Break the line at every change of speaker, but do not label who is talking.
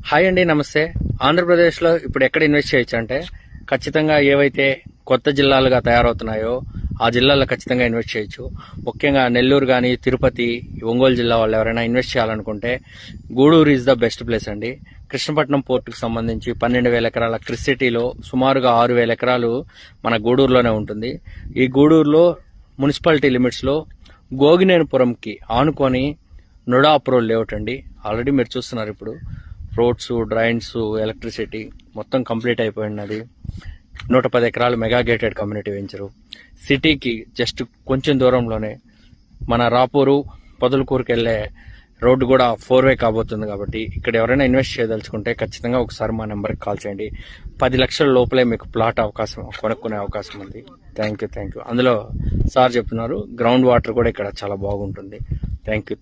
Hi అండి, నమస్తే. ఆంధ్రప్రదేశ్లో ఇప్పుడు ఎక్కడ ఇన్వెస్ట్ చేయొచ్చు అంటే ఖచ్చితంగా ఏవైతే కొత్త జిల్లాలుగా తయారవుతున్నాయో ఆ జిల్లాల్లో ఖచ్చితంగా ఇన్వెస్ట్ చేయొచ్చు. ముఖ్యంగా నెల్లూరు కానీ, తిరుపతి, ఒంగోలు జిల్లా వాళ్ళు ఎవరైనా ఇన్వెస్ట్ చేయాలనుకుంటే Guduru is the best place అండి. కృష్ణపట్నం పోర్టుకు సంబంధించి 12,000 ఎకరాల క్రిసిటీలో సుమారుగా 6,000 ఎకరాలు మన గూడూరులోనే ఉంటుంది. ఈ గూడూరులో మున్సిపాలిటీ లిమిట్స్లో గోగినేనిపురంకి ఆనుకొని నుడా అప్రూవల్ లేఅవుట్ అండి. ఆల్రెడీ మీరు చూస్తున్నారు. ఇప్పుడు రోడ్స్, డ్రైన్స్, ఎలక్ట్రిసిటీ మొత్తం కంప్లీట్ అయిపోయినది. 110 ఎకరాలు మెగా గేటెడ్ కమ్యూనిటీ వెంచరు. సిటీకి జస్ట్ కొంచెం దూరంలోనే మన రాపూరు, పొదలకూరుకి వెళ్లే రోడ్డు కూడా 4-వే కాబోతుంది. కాబట్టి ఇక్కడ ఎవరైనా ఇన్వెస్ట్ చేయదలుచుకుంటే ఖచ్చితంగా ఒకసారి మా నెంబర్కి కాల్ చేయండి. 10 లక్షల లోపలే మీకు ప్లాట్ కొనుక్కునే అవకాశం ఉంది. Thank you. అందులో సార్ చెప్తున్నారు గ్రౌండ్ వాటర్ కూడా ఇక్కడ చాలా బాగుంటుంది. Thank you.